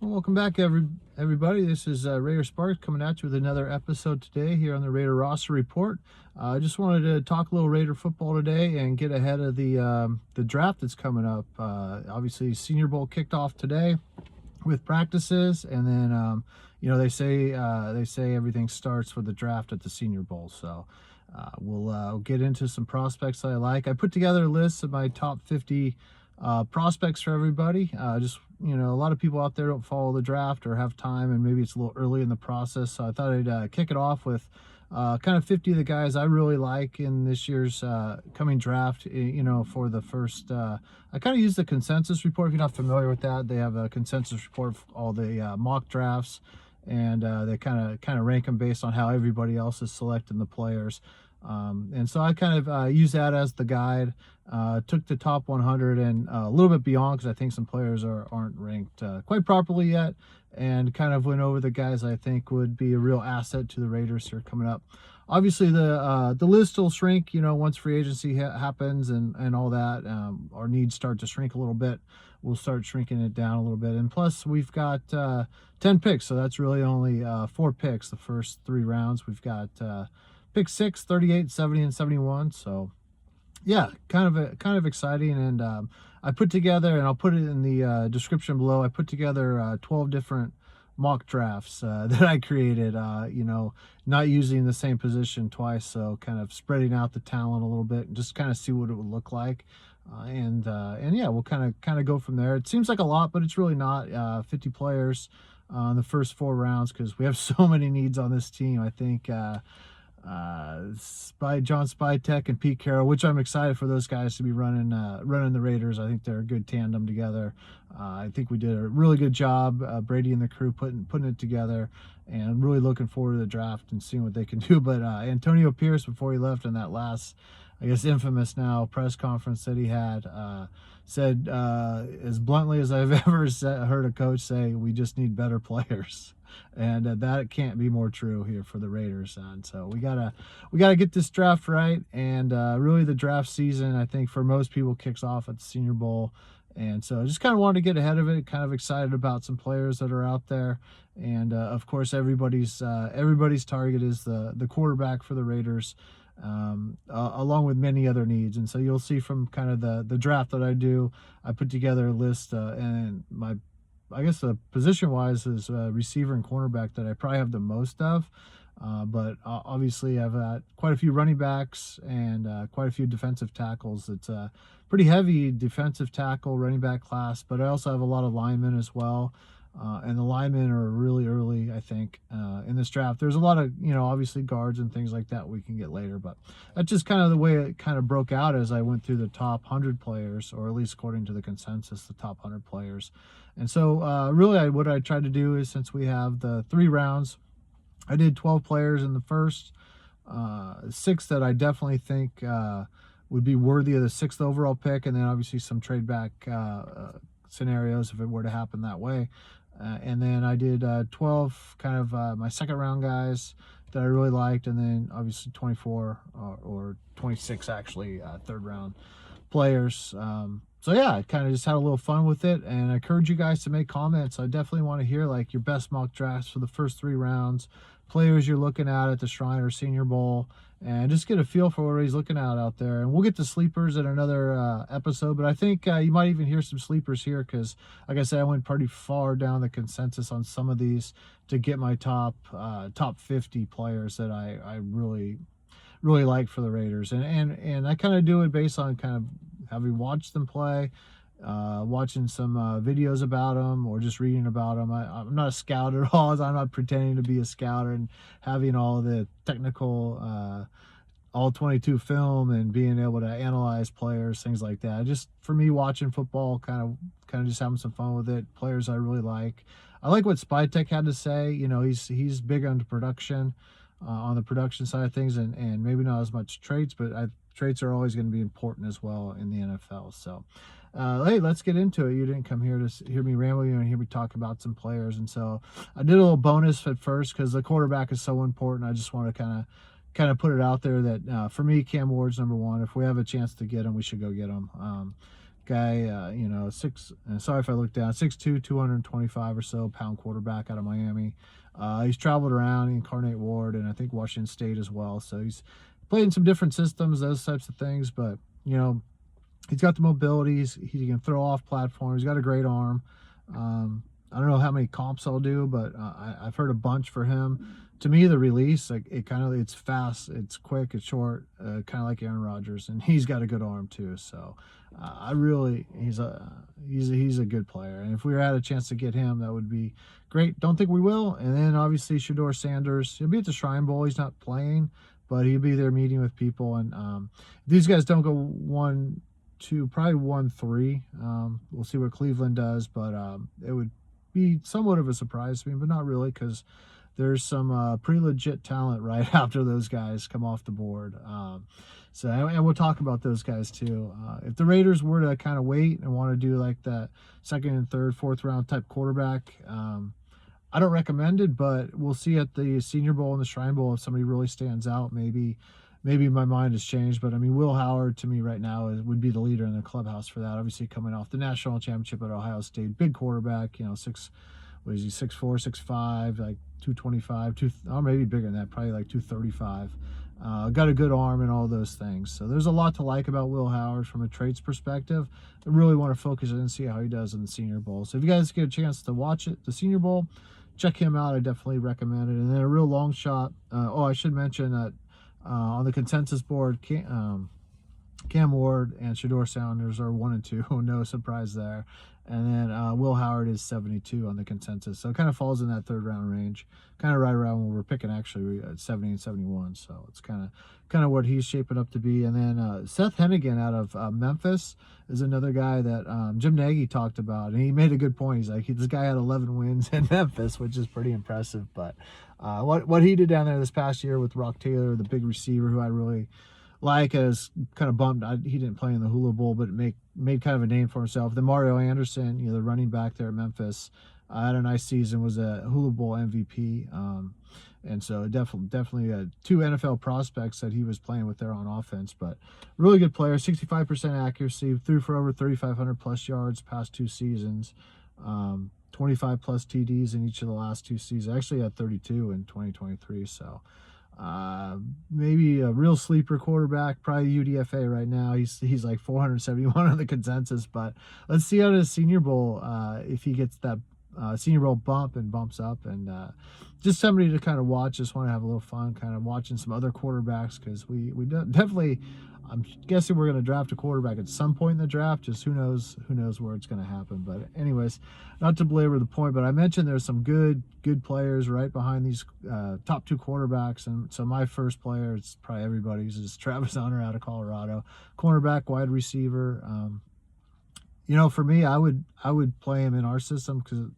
Well, welcome back, everybody. This is Raider Sparks coming at you with another episode today here on the Raider Roster Report. I just wanted to talk a little Raider football today and get ahead of the draft that's coming up. Obviously, Senior Bowl kicked off today with practices, and then they say everything starts with the draft at the Senior Bowl. So we'll get into some prospects that I like. I put together a list of my top 50 prospects for everybody. A lot of people out there don't follow the draft or have time, and maybe it's a little early in the process. So I thought I'd kick it off with kind of 50 of the guys I really like in this year's coming draft. For the first, I kind of use the consensus report. If you're not familiar with that, they have a consensus report of all the mock drafts, and they kind of rank them based on how everybody else is selecting the players. And so I kind of use that as the guide. Took the top 100 and a little bit beyond, because I think some players aren't ranked quite properly yet, and kind of went over the guys I think would be a real asset to the Raiders here coming up. Obviously, the list will shrink, once free agency happens and all that. Our needs start to shrink a little bit. We'll start shrinking it down a little bit. And plus, we've got 10 picks, so that's really only 4 picks the first 3 rounds. We've got pick 6, 38, 70, and 71. So yeah, kind of exciting. And I put together, and I'll put it in the description below, I put together 12 different mock drafts that I created, not using the same position twice, so kind of spreading out the talent a little bit and just kind of see what it would look like. And yeah, we'll kind of go from there. It seems like a lot, but it's really not. 50 players in the first 4 rounds, because we have so many needs on this team. I think John Spytek and Pete Carroll, which I'm excited for those guys to be running the Raiders. I think they're a good tandem together. I think we did a really good job, Brady and the crew, putting it together, and really looking forward to the draft and seeing what they can do. But Antonio Pierce, before he left in that last, I guess infamous now, press conference that he had, said as bluntly as I've ever heard a coach say, we just need better players. And that can't be more true here for the Raiders. And so we gotta get this draft right. And really, the draft season, I think, for most people, kicks off at the Senior Bowl. And so I just kind of wanted to get ahead of it, kind of excited about some players that are out there. And of course, everybody's target is the quarterback for the Raiders, along with many other needs. And so you'll see from kind of the draft that I do, I put together a list, and I guess the position-wise is receiver and cornerback that I probably have the most of. But obviously I've got quite a few running backs and quite a few defensive tackles. It's a pretty heavy defensive tackle running back class, but I also have a lot of linemen as well. And the linemen are really early, I think, in this draft. There's a lot of, obviously guards and things like that we can get later, but that's just kind of the way it kind of broke out as I went through the top 100 players, or at least according to the consensus, the top 100 players. And so really what I tried to do is, since we have the 3 rounds, I did 12 players in the first, 6 that I definitely think would be worthy of the 6th overall pick, and then obviously some trade back scenarios if it were to happen that way. And then I did 12 kind of my second round guys that I really liked, and then obviously 24 or 26 actually 3rd round players. So yeah, I kind of just had a little fun with it, and I encourage you guys to make comments. I definitely want to hear like your best mock drafts for the first 3 rounds, players you're looking at the Shrine or Senior Bowl, and just get a feel for what he's looking at out there. And we'll get to sleepers in another episode, but I think you might even hear some sleepers here, because like I said, I went pretty far down the consensus on some of these to get my top 50 players that I really like for the Raiders. And I kind of do it based on kind of having watched them play, watching some videos about them, or just reading about them. I'm not a scout at all. I'm not pretending to be a scout and having all the technical all 22 film and being able to analyze players, things like that. Just for me, watching football, kind of just having some fun with it. Players I really like. I like what Spytek had to say. He's big on production, on the production side of things, and maybe not as much traits, but traits are always going to be important as well in the NFL. So hey, let's get into it. You didn't come here to hear me ramble, and hear me talk about some players. And so I did a little bonus at first, because the quarterback is so important. I just want to kind of put it out there that for me, Cam Ward's number 1. If we have a chance to get him, we should go get him. guy, you know, sorry if I look down, 6'2", 225 or so pound quarterback out of Miami. He's traveled around in Incarnate Ward and I think Washington State as well. So he's played in some different systems, those types of things. But, you know, he's got the mobilities. He can throw off platform. He's got a great arm. I don't know how many comps I'll do, but I've heard a bunch for him. To me, the release, like it's fast, it's quick, it's short, kind of like Aaron Rodgers, and he's got a good arm too. So he's a good player, and if we had a chance to get him, that would be great. Don't think we will. And then obviously Shedeur Sanders, he'll be at the Shrine Bowl. He's not playing, but he'll be there meeting with people. And these guys don't go 1-2, probably 1-3. We'll see what Cleveland does, but it would be somewhat of a surprise to me, but not really, because there's some pretty legit talent right after those guys come off the board. And we'll talk about those guys too. If the Raiders were to kind of wait and want to do like that second and third, fourth round type quarterback, I don't recommend it, but we'll see at the Senior Bowl and the Shrine Bowl if somebody really stands out. Maybe my mind has changed, but I mean, Will Howard to me right now would be the leader in the clubhouse for that. Obviously coming off the national championship at Ohio State, big quarterback, you know, 6'4", 6'5", like 225, or maybe bigger than that, probably like 235. Got a good arm and all those things. So there's a lot to like about Will Howard from a traits perspective. I really want to focus in and see how he does in the Senior Bowl. So if you guys get a chance to watch it, the Senior Bowl, check him out. I definitely recommend it. And then a real long shot. I should mention that on the consensus board, Cam Ward and Shedeur Sanders are 1 and 2. No surprise there. And then Will Howard is 72 on the consensus. So it kind of falls in that third round range, kind of right around when we're picking actually at 70 and 71. So it's kind of what he's shaping up to be. And then Seth Henigan out of Memphis is another guy that Jim Nagy talked about. And he made a good point. He's like, this guy had 11 wins in Memphis, which is pretty impressive. But what he did down there this past year with Rock Taylor, the big receiver who I really like, is kind of bummed he didn't play in the Hula Bowl, but made kind of a name for himself. Then Mario Anderson, you know, the running back there at Memphis, had a nice season, was a Hula Bowl MVP. And so definitely 2 NFL prospects that he was playing with there on offense, but really good player, 65% accuracy, threw for over 3,500 plus yards past 2 seasons, 25 plus TDs in each of the last 2 seasons, actually had 32 in 2023. So maybe a real sleeper quarterback, probably UDFA right now. He's like 471 on the consensus, but let's see how the Senior Bowl, if he gets that Senior Bowl bump and bumps up, and just somebody to kind of watch. Just want to have a little fun kind of watching some other quarterbacks, because we definitely, I'm guessing we're going to draft a quarterback at some point in the draft. Just who knows where it's going to happen. But anyways, not to belabor the point, but I mentioned there's some good players right behind these top 2 quarterbacks. And so my first player, it's probably everybody's, is Travis Hunter out of Colorado, cornerback, wide receiver. You know, for me, I would play him in our system, because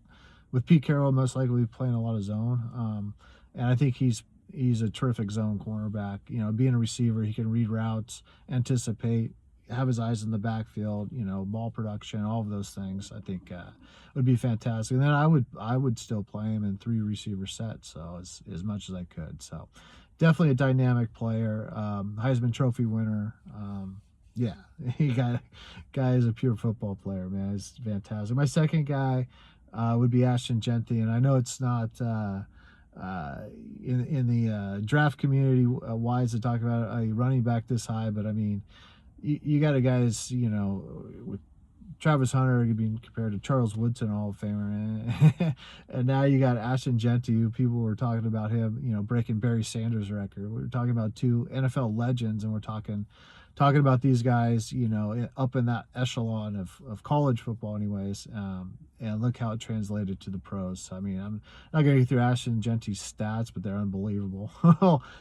with Pete Carroll most likely playing a lot of zone, and I think he's a terrific zone cornerback. You know, being a receiver, he can read routes, anticipate, have his eyes in the backfield, you know, ball production, all of those things. I think would be fantastic. And then I would still play him in 3 receiver sets, so as much as I could. So definitely a dynamic player, Heisman Trophy winner. Yeah, guy is a pure football player, man. He's fantastic. My second guy would be Ashton Jeanty, and I know it's not in the draft community wise to talk about a running back this high, but I mean, you got a guys, you know, with Travis Hunter being compared to Charles Woodson, Hall of Famer, and now you got Ashton Jeanty, who people were talking about him, you know, breaking Barry Sanders' record. We're talking about 2 NFL legends, and we're talking about these guys, you know, up in that echelon of college football anyways, and look how it translated to the pros. So, I mean, I'm not going to go through Ashton Jeanty's stats, but they're unbelievable.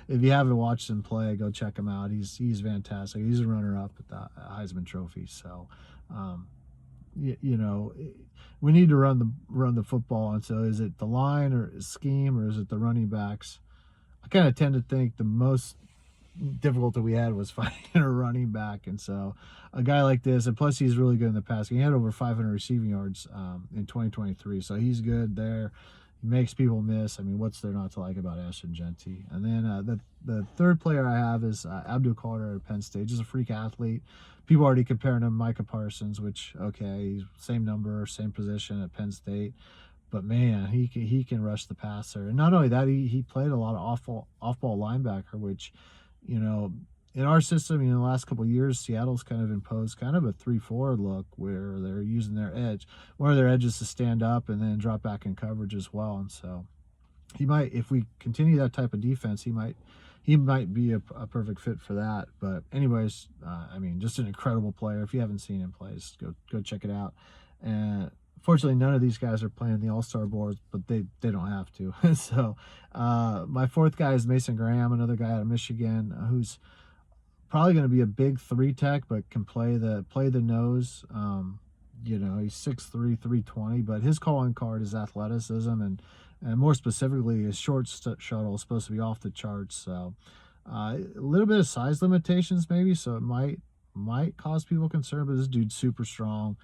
If you haven't watched him play, go check him out. He's fantastic. He's a runner-up at the Heisman Trophy. So, you know, we need to run the football. And so is it the line or scheme, or is it the running backs? I kind of tend to think the most difficult that we had was finding a running back, and so a guy like this, and plus he's really good in the passing. He had over 500 receiving yards in 2023, so he's good there. makes people miss. I mean, what's there not to like about Ashton Jeanty? And then the third player I have is Abdul Carter at Penn State. Just a freak athlete. People already comparing him to Micah Parsons, which, okay, he's same number, same position at Penn State. But man, he can rush the passer. And not only that, he played a lot of off-ball linebacker, which, you know, in our system, you know, the last couple of years, Seattle's kind of imposed kind of a 3-4 look where they're using their edge, one of their edges to stand up and then drop back in coverage as well. And so he might, if we continue that type of defense, he might be a perfect fit for that. But anyways, I mean, just an incredible player. If you haven't seen him play, go check it out. And fortunately, none of these guys are playing the All-Star boards, but they don't have to. So my fourth guy is Mason Graham, another guy out of Michigan, who's probably going to be a big 3 tech, but can play the nose. You know, he's 6'3", 320, but his calling card is athleticism, and more specifically, his short shuttle is supposed to be off the charts. So a little bit of size limitations maybe, so it might cause people concern, but this dude's super strong,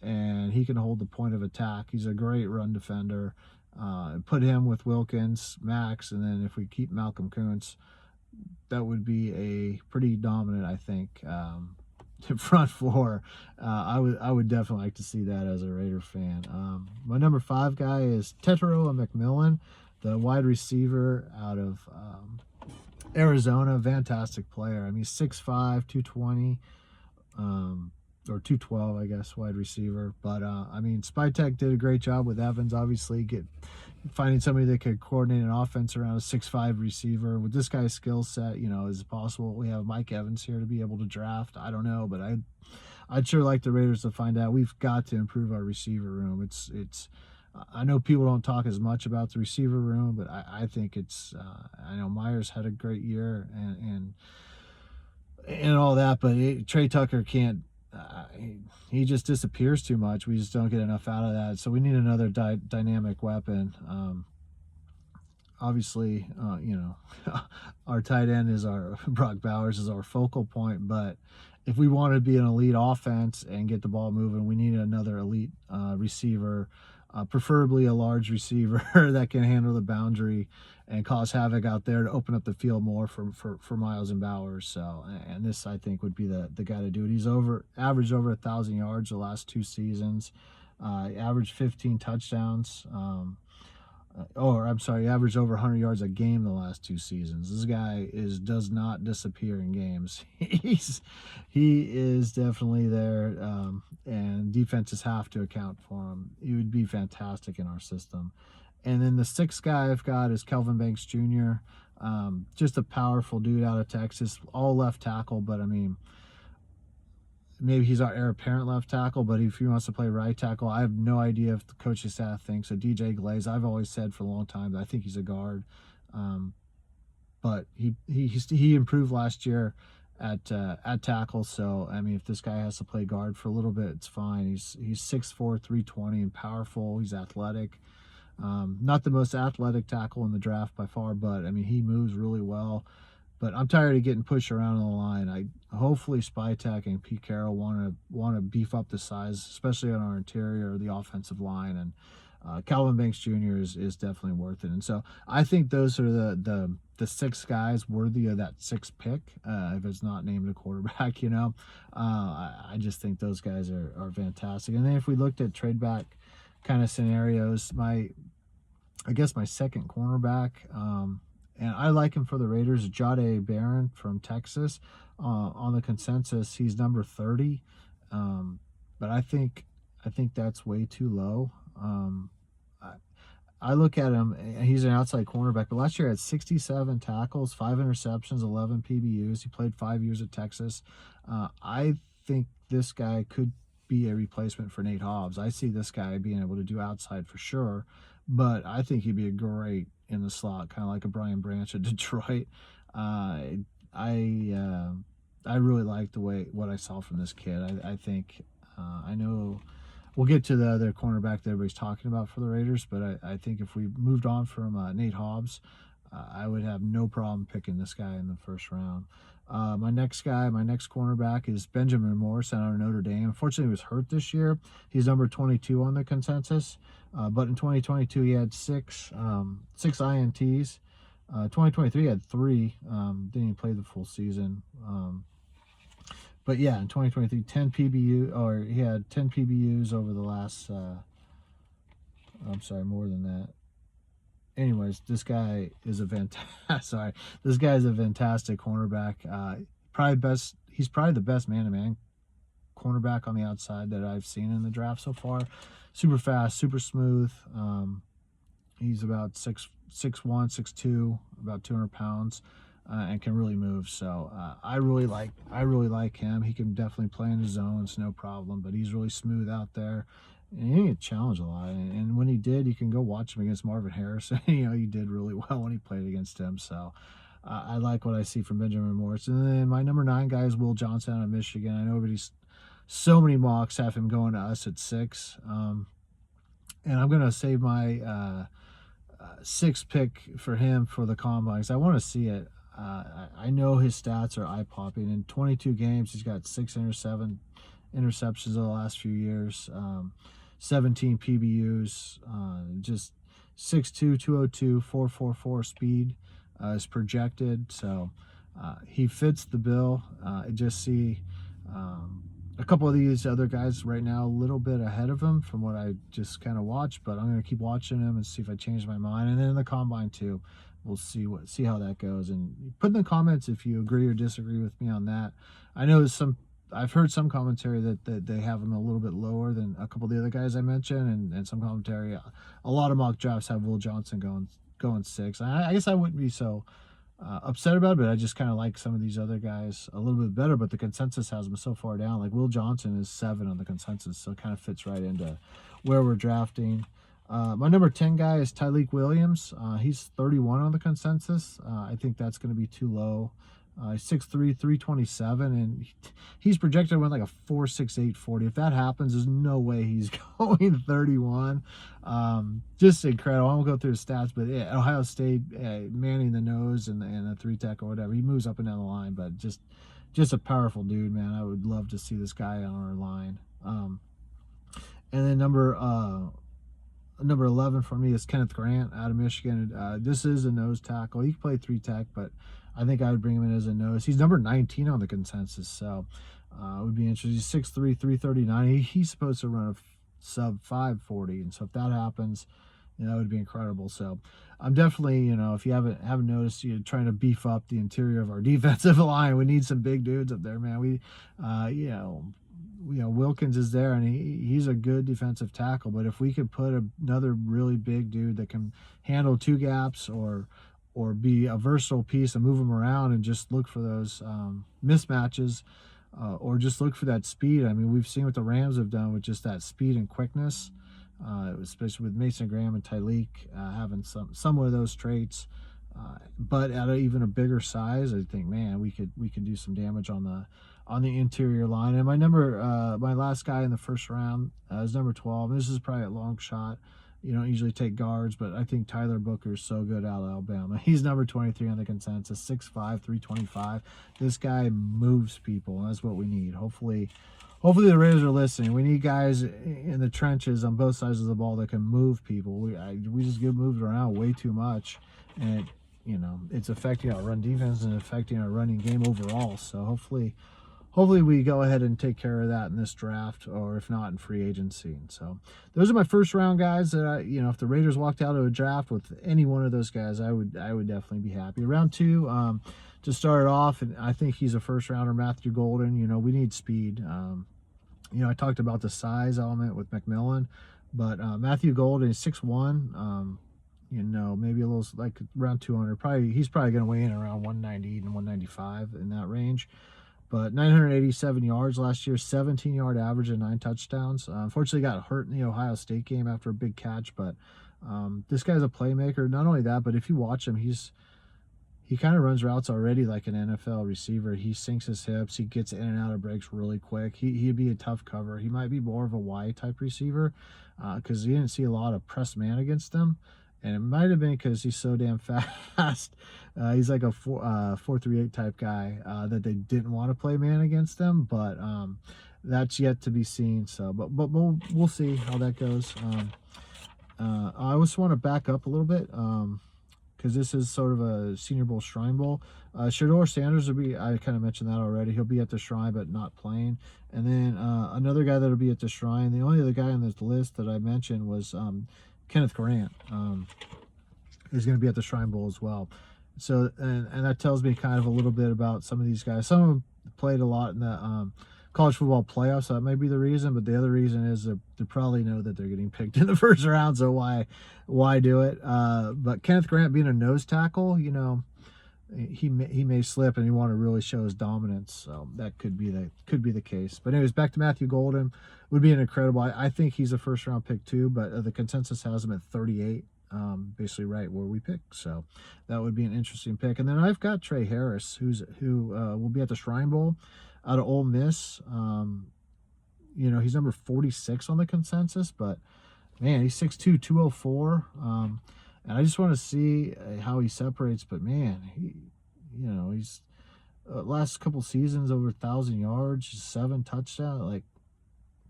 and he can hold the point of attack. He's a great run defender. Put him with Wilkins, Max, and then if we keep Malcolm Kuntz, that would be a pretty dominant, I think, front four. I would definitely like to see that as a Raider fan. My number 5 guy is Tetairoa McMillan, the wide receiver out of Arizona. Fantastic player. I mean, 6'5", 220, or 212, I guess, wide receiver. But I mean, Spytek did a great job with Evans, obviously, finding somebody that could coordinate an offense around a 6'5" receiver. With this guy's skill set, you know, is it possible we have Mike Evans here to be able to draft? I don't know, but I'd sure like the Raiders to find out. We've got to improve our receiver room. It's I know people don't talk as much about the receiver room, but I think it's I know Myers had a great year and all that, but Trey Tucker can't. He just disappears too much. We just don't get enough out of that. So we need another dynamic weapon. Obviously, you know, our tight end is Brock Bowers is our focal point. But if we want to be an elite offense and get the ball moving, we need another elite receiver, preferably a large receiver that can handle the boundary and cause havoc out there to open up the field more for Miles and Bowers. So, and this, I think, would be the guy to do it. He's averaged over 1,000 yards the last 2 seasons, averaged 15 touchdowns. He averaged over 100 yards a game the last 2 seasons. This guy does not disappear in games. He is definitely there, and defenses have to account for him. He would be fantastic in our system. And then the 6th guy I've got is Kelvin Banks Jr. Just a powerful dude out of Texas, all left tackle, but I mean, maybe he's our heir apparent left tackle, but if he wants to play right tackle, I have no idea if the coaching staff thinks. So DJ Glaze, I've always said for a long time that I think he's a guard, but he improved last year at tackle. So I mean, if this guy has to play guard for a little bit, it's fine. He's 6'4", 320 and powerful. He's athletic. Not the most athletic tackle in the draft by far, but I mean, he moves really well. But I'm tired of getting pushed around on the line. Hopefully Spytek and Pete Carroll want to beef up the size, especially on our interior or the offensive line. And Kelvin Banks Jr. is definitely worth it. And so I think those are the 6 guys worthy of that 6th pick. If it's not named a quarterback, you know, I just think those guys are fantastic. And then if we looked at trade back kind of scenarios, I guess my 2nd cornerback, and I like him for the Raiders, Jahdae Barron from Texas. On the consensus, he's number 30, but I think that's way too low. I look at him, and he's an outside cornerback, but last year he had 67 tackles, 5 interceptions, 11 PBUs. He played 5 years at Texas. I think this guy could be a replacement for Nate Hobbs. I see this guy being able to do outside for sure, but I think he'd be a great in the slot, kind of like a Brian Branch at Detroit. I really like what I saw from this kid. I think I know we'll get to the other cornerback that everybody's talking about for the Raiders, but I think if we moved on from Nate Hobbs, I would have no problem picking this guy in the 1st round. My next cornerback is Benjamin Morrison out of Notre Dame. Unfortunately, he was hurt this year. He's number 22 on the consensus. But in 2022, he had six INTs. 2023 he had 3. Didn't even play the full season. But yeah, in 2023, 10 PBU, or he had 10 PBUs over the last. I'm sorry, more than that. Anyways, this guy is a fantastic. This guy is a fantastic cornerback. He's probably the best man-to-man cornerback on the outside that I've seen in the draft so far. Super fast, super smooth. He's about 6'1", 6'2", about 200 pounds, and can really move. So I really like him. He can definitely play in the zones, no problem. But he's really smooth out there. And he didn't challenge a lot, and when he did, you can go watch him against Marvin Harrison. He did really well when he played against him. So I like what I see from Benjamin Morrison. And then my number 9 guy is Will Johnson out of Michigan. I know everybody's so many mocks have him going to us at 6, and I'm gonna save my 6th pick for him for the combines. I want to see it. I know his stats are eye-popping. In 22 games, he's got 6 interceptions in the last few years. 17 PBUs, just 6'2", 202, 4.44 speed is projected. So he fits the bill. I just see a couple of these other guys right now a little bit ahead of him from what I just kind of watched, but I'm going to keep watching him and see if I change my mind. And then in the combine too, we'll see how that goes. And put in the comments if you agree or disagree with me on that. I know I've heard some commentary that they have him a little bit lower than a couple of the other guys I mentioned, and some commentary. A lot of mock drafts have Will Johnson going 6. I guess I wouldn't be so upset about it, but I just kind of like some of these other guys a little bit better. But the consensus has them so far down. Like Will Johnson is 7 on the consensus, so it kind of fits right into where we're drafting. My number 10 guy is Tyleik Williams. He's 31 on the consensus. I think that's going to be too low. 6'3", 327, and he's projected to win like a 4.68 40. If that happens, there's no way he's going 31. Just incredible. I won't go through his stats, but yeah, Ohio State manning the nose and a 3-tech or whatever. He moves up and down the line, but just a powerful dude, man. I would love to see this guy on our line. And then number 11 for me is Kenneth Grant out of Michigan. This is a nose tackle. He can play 3-tech, but I think I would bring him in as a nose. He's number 19 on the consensus, so it would be interesting. He's 6'3", 339. He's supposed to run a sub 540, and so if that happens, that would be incredible. So I'm definitely, if you haven't noticed, trying to beef up the interior of our defensive line. We need some big dudes up there, man. We, Wilkins is there, and he's a good defensive tackle. But if we could put another really big dude that can handle 2 gaps or be a versatile piece and move them around and just look for those mismatches, or just look for that speed. I mean, we've seen what the Rams have done with just that speed and quickness, especially with Mason Graham and Tyleik having some of those traits. But at even a bigger size, I think, man, we could do some damage on the interior line. And my last guy in the first round is number 12. This is probably a long shot. You don't usually take guards, but I think Tyler Booker is so good out of Alabama. He's number 23 on the consensus, 6'5", 325. This guy moves people, and that's what we need. Hopefully the Raiders are listening. We need guys in the trenches on both sides of the ball that can move people. We just get moved around way too much, and it's affecting our run defense and affecting our running game overall. So hopefully we go ahead and take care of that in this draft, or if not, in free agency. And so those are my first round guys that if the Raiders walked out of a draft with any one of those guys, I would definitely be happy. Round 2, to start it off, and I think he's a first rounder, Matthew Golden. We need speed. I talked about the size element with McMillan, but Matthew Golden is 6'1", maybe a little like around 200. He's probably going to weigh in around 190 and 195 in that range. But 987 yards last year, 17-yard average and 9 touchdowns. Unfortunately, got hurt in the Ohio State game after a big catch. But this guy's a playmaker. Not only that, but if you watch him, he kind of runs routes already like an NFL receiver. He sinks his hips. He gets in and out of breaks really quick. He'd be a tough cover. He might be more of a Y-type receiver because you didn't see a lot of press man against him. and it might have been because he's so damn fast. He's like a 4.38 type guy that they didn't want to play man against him, but that's yet to be seen. So, but we'll see how that goes. I just want to back up a little bit because this is sort of a Senior Bowl, Shrine Bowl. Shedeur Sanders will be, I kind of mentioned that already. He'll be at the Shrine, but not playing. And then another guy that'll be at the Shrine. The only other guy on this list that I mentioned was Kenneth Grant. Is going to be at the Shrine Bowl as well. So, and that tells me kind of a little bit about some of these guys. Some of them played a lot in the college football playoffs, so that may be the reason, but the other reason is they probably know that they're getting picked in the first round, so why do it? But Kenneth Grant being a nose tackle, you know, he may slip and he want to really show his dominance, so that could be the case. But anyways, back to Matthew Golden. Would be an incredible, I think he's a first round pick too, but the consensus has him at 38, basically right where we pick, so that would be an interesting pick. And then I've got Tre Harris, who will be at the Shrine Bowl out of Ole Miss. You know, he's number 46 on the consensus, but man, he's 6'2", 204. And I just want to see how he separates. But man, you know, he's last couple seasons over 1,000 yards, 7 touchdowns, like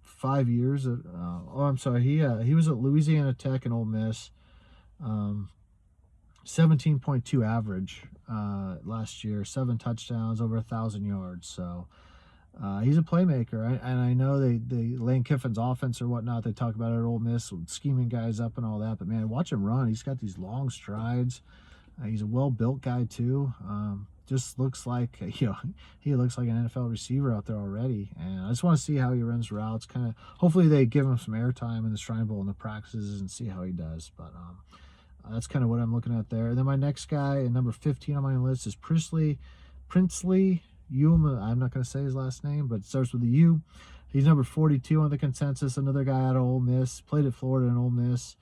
5 years. I'm sorry, he was at Louisiana Tech and Ole Miss. 17.2 average last year, 7 touchdowns, over 1,000 yards. So he's a playmaker, and I know they Lane Kiffin's offense or whatnot, they talk about it at Ole Miss, scheming guys up and all that. But man, watch him run. He's got these long strides. He's a well-built guy too. Just looks like, you know, he looks like an NFL receiver out there already. And I just want to see how he runs routes. Kind of, hopefully they give him some airtime in the Shrine Bowl and the practices and see how he does. But that's kind of what I'm looking at there. And then my next guy, and number 15 on my list, is Princely Umannoeleu. I'm not going to say his last name, but it starts with a U. He's number 42 on the consensus. Another guy out of Ole Miss. Played at Florida and Ole Miss.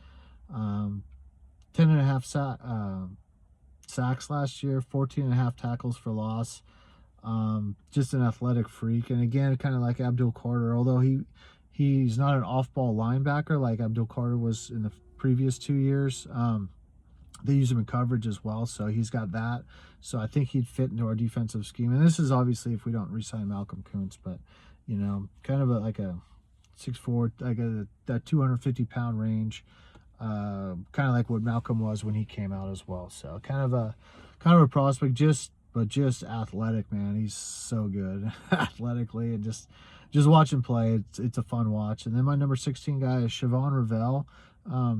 10.5 sacks last year. 14.5 tackles for loss. Just an athletic freak. And again, kind of like Abdul Carter, although he's not an off-ball linebacker like Abdul Carter was in the previous 2 years. They use him in coverage as well, so he's got that. So I think he'd fit into our defensive scheme. And this is obviously if we don't re-sign Malcolm Kuntz, but you know, kind of like a 6'4", like that 250-pound range, kind of like what Malcolm was when he came out as well. So kind of a prospect, just athletic, man. He's so good athletically, and just watch him play. It's a fun watch. And then my number 16 guy is Shavon Revel, out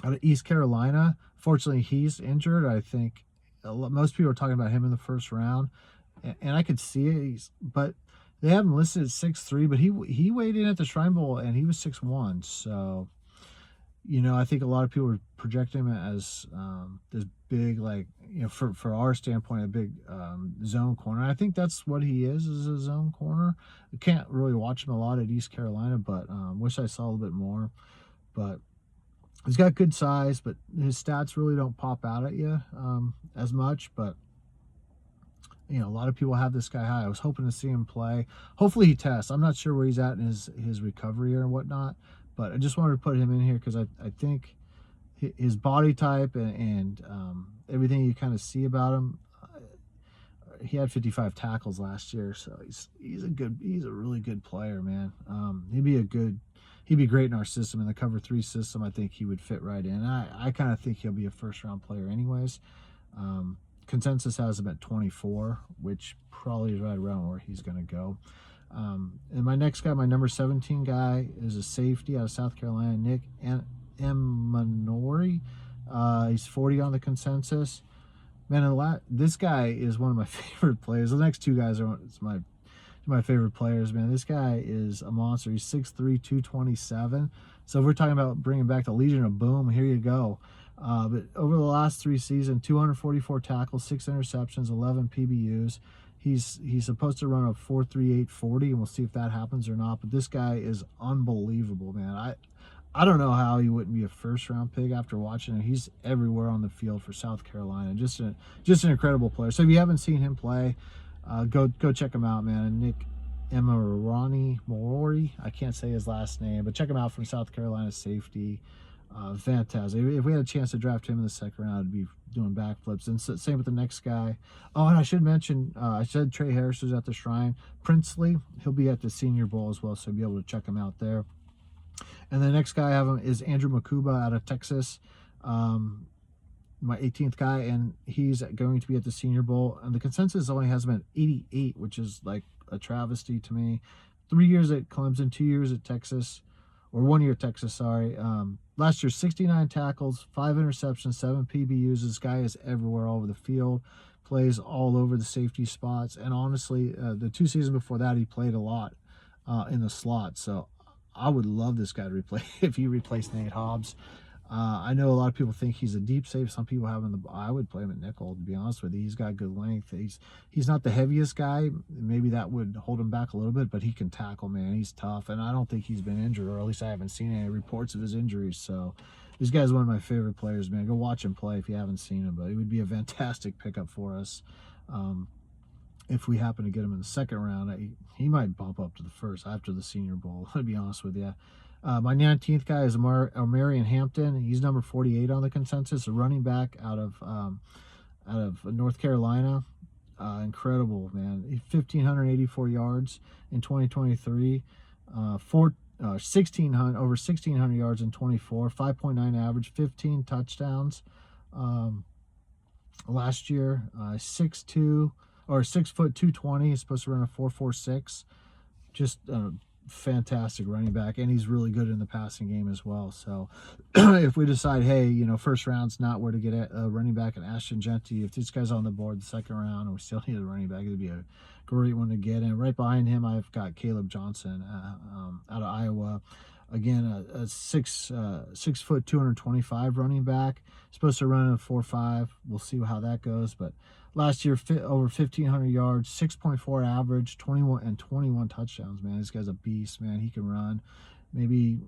of East Carolina. Fortunately, he's injured. I think most people are talking about him in the first round, and I could see it. But they have him listed at 6'3", but he weighed in at the Shrine Bowl and he was 6'1". So, you know, I think a lot of people are projecting him as this big, like, you know, for our standpoint, a big zone corner. I think that's what he is a zone corner. I can't really watch him a lot at East Carolina, but wish I saw a little bit more. But he's got good size, but his stats really don't pop out at you as much. But, you know, a lot of people have this guy high. I was hoping to see him play. Hopefully he tests. I'm not sure where he's at in his recovery or whatnot, but I just wanted to put him in here because I think his body type and everything you kind of see about him, he had 55 tackles last year, so he's a really good player, man. He'd be great in our system, in the cover 3 system. I think he would fit right in. I kind of think he'll be a first-round player anyways. Consensus has him at 24, which probably is right around where he's going to go. And my next guy, my number 17 guy, is a safety out of South Carolina, Nick Umannoeleu-Edge-Ole. He's 40 on the consensus. Man, this guy is one of my favorite players. The next 2 guys are my favorite players, man. This guy is a monster. He's 6'3", 227. So if we're talking about bringing back the Legion of Boom, here you go. But over the last 3 seasons, 244 tackles, 6 interceptions, 11 PBUs. He's supposed to run a 4.38 40, and we'll see if that happens or not. But this guy is unbelievable, man. I don't know how he wouldn't be a first-round pick after watching him. He's everywhere on the field for South Carolina. Just an incredible player. So if you haven't seen him play, go check him out, man. Nick Umannoeleu-Edge-Ole, I can't say his last name, but check him out from South Carolina safety. Fantastic. If we had a chance to draft him in the second round, I'd be doing backflips. And same with the next guy. Oh, and I should mention, I said Tre Harris was at the Shrine. Princely, he'll be at the Senior Bowl as well, so you'll be able to check him out there. And the next guy I have him is Andrew Makuba out of Texas, my 18th guy, and he's going to be at the Senior Bowl. And the consensus only has him at 88, which is like a travesty to me. 3 years at Clemson, 2 years at Texas, or 1 year at Texas, sorry. Last year, 69 tackles, 5 interceptions, 7 PBUs. This guy is everywhere, all over the field, plays all over the safety spots. And honestly, the 2 seasons before that, he played a lot in the slot. So I would love this guy to replace if he replaced Nate Hobbs. I know a lot of people think he's a deep safe. Some people have him in the. I would play him at nickel, to be honest with you. He's got good length. He's not the heaviest guy. Maybe that would hold him back a little bit, but he can tackle, man. He's tough, and I don't think he's been injured, or at least I haven't seen any reports of his injuries. So this guy's one of my favorite players, man. Go watch him play if you haven't seen him. But it would be a fantastic pickup for us. If we happen to get him in the second round, he might bump up to the first after the Senior Bowl, to be honest with you. My 19th guy is Marion Hampton. He's number 48 on the consensus, a running back out of North Carolina. Incredible, man. 1,584 yards in 2023, over 1,600 yards in 24, 5.9 average, 15 touchdowns last year. 6'2", or 6 foot 220. He's supposed to run a 4.46. Just fantastic running back, and he's really good in the passing game as well. So if we decide, hey, you know, first round's not where to get a running back at Ashton Jeanty, if this guy's on the board the second round and we still need a running back, it'd be a great one to get. And right behind him, I've got Caleb Johnson out of Iowa. Again, a 6 foot 225 running back, supposed to run a 4.5. We'll see how that goes, but last year, over 1,500 yards, 6.4 average, 21 touchdowns, man. This guy's a beast, man. He can run. Maybe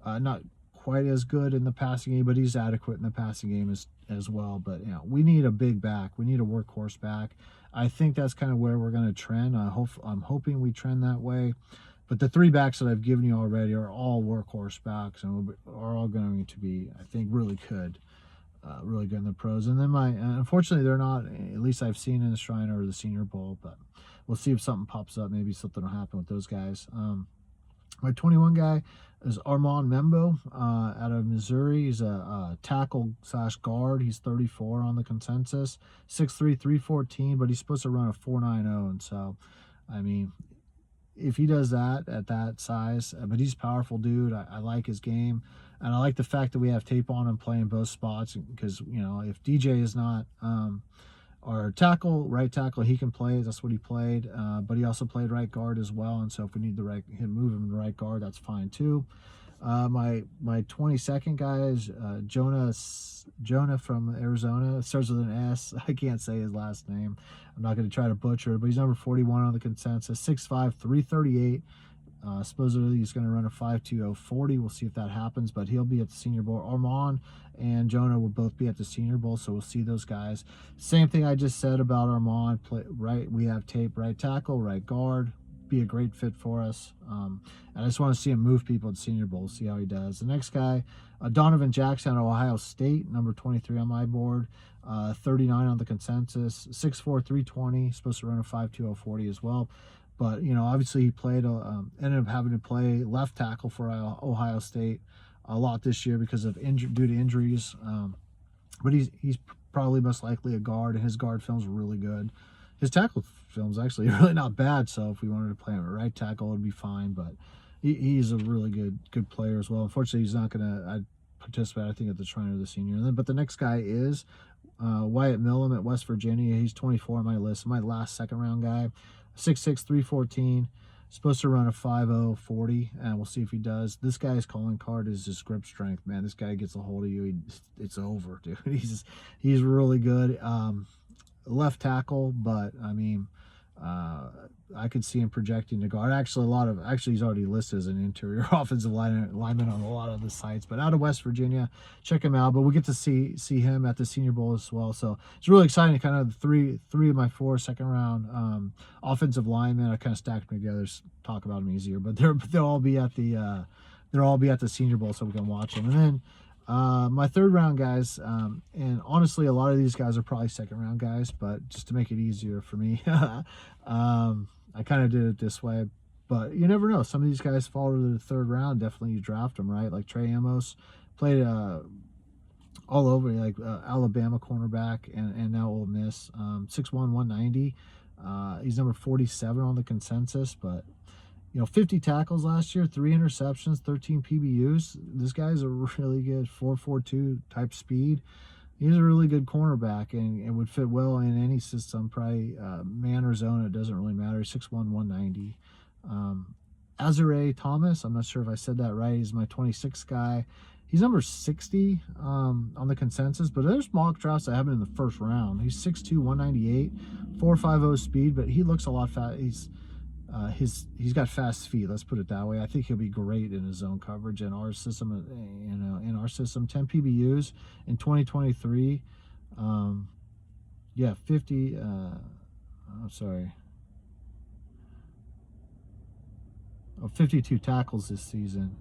not quite as good in the passing game, but he's adequate in the passing game as well. But, you know, we need a big back. We need a workhorse back. I think that's kind of where we're going to trend. I'm hoping we trend that way. But the 3 backs that I've given you already are all workhorse backs and are all going to be, I think, really good. Really good in the pros. And then unfortunately, they're not, at least I've seen in the Shrine or the Senior Bowl, but we'll see if something pops up. Maybe something will happen with those guys. My 21 guy is Armand Membo out of Missouri. He's a tackle/guard. He's 34 on the consensus, 6'3", 314, but he's supposed to run a 4.90. And so, I mean, if he does that at that size, but he's a powerful dude. I like his game. And I like the fact that we have tape on him playing both spots, because, you know, if DJ is not our right tackle, he can play. That's what he played. But he also played right guard as well. And so if we need move him to right guard, that's fine too. My 22nd guy is Jonah from Arizona. It starts with an S. I can't say his last name. I'm not going to try to butcher it, but he's number 41 on the consensus, 6'5", 338. Supposedly he's going to run a 5.20 40. We'll see if that happens, but he'll be at the Senior Bowl. Armand and Jonah will both be at the Senior Bowl, so we'll see those guys. Same thing I just said about Armand. We have tape, right tackle, right guard. Be a great fit for us. And I just want to see him move people at the Senior Bowl, see how he does. The next guy, Donovan Jackson of Ohio State, number 23 on my board, 39 on the consensus, 6'4", 320, supposed to run a 5.20 40 as well. But, you know, obviously he played, ended up having to play left tackle for Ohio State a lot this year because of due to injuries. But he's probably most likely a guard, and his guard film's really good. His tackle film's actually really not bad, so if we wanted to play him at right tackle, it would be fine. But he's a really good player as well. Unfortunately, he's not going to participate, I think, at the Shrine or the Senior. But the next guy is Wyatt Millam at West Virginia. He's 24 on my list, my last second-round guy. 6'6", 314, supposed to run a 5.0 40, and we'll see if he does. This guy's calling card is his grip strength, man. This guy gets a hold of you, it's over, dude. He's really good. Left tackle, but I mean, I could see him projecting to guard. Actually, he's already listed as an interior offensive lineman on a lot of the sites. But out of West Virginia, check him out. But we'll get to see him at the Senior Bowl as well. So it's really exciting. Kind of three of my 4 second-round offensive linemen. I kind of stacked them together to talk about them easier. But they'll all be at the they'll all be at the Senior Bowl so we can watch them. And then my third round guys, and honestly, a lot of these guys are probably second round guys, but just to make it easier for me, I kind of did it this way. But you never know. Some of these guys fall to the third round. Definitely you draft them, right? Like Tre Amos played all over, like Alabama cornerback and now Ole Miss. 6'1", 190. He's number 47 on the consensus, but 50 tackles last year, 3 interceptions, 13 PBUs. This guy's a really good 4.42 type speed. He's a really good cornerback and would fit well in any system, probably man or zone, it doesn't really matter. 6'1", 190. Azure Thomas, I'm not sure if I said that right. He's my 26th guy. He's number 60 on the consensus, but there's mock drafts that have him in the first round. He's 6'2", 198, 4.50 speed, but he looks a lot fast. He's got fast feet, let's put it that way. I think he'll be great in his zone coverage in our system. In our system, 10 PBUs in 2023. 52 tackles this season.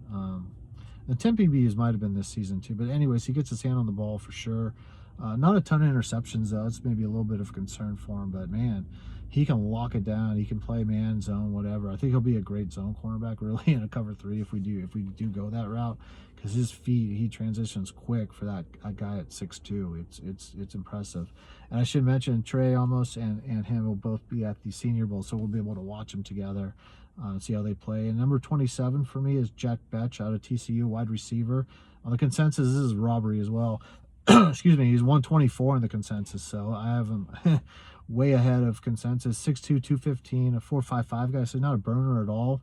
The 10 PBUs might have been this season too, but anyways, he gets his hand on the ball for sure. Not a ton of interceptions though. It's maybe a little bit of concern for him, but man, he can lock it down. He can play man, zone, whatever. I think he'll be a great zone cornerback, really, in a cover 3 if we do go that route, because his feet, he transitions quick for that guy at 6'2". It's impressive. And I should mention Tre almost and him will both be at the Senior Bowl, so we'll be able to watch them together. See how they play. And number 27 for me is Jack Betch out of TCU, wide receiver. On the consensus, this is robbery as well. Excuse me, he's 124 in the consensus, so I have him way ahead of consensus. 6'2", 215, a 4.55 guy, so not a burner at all.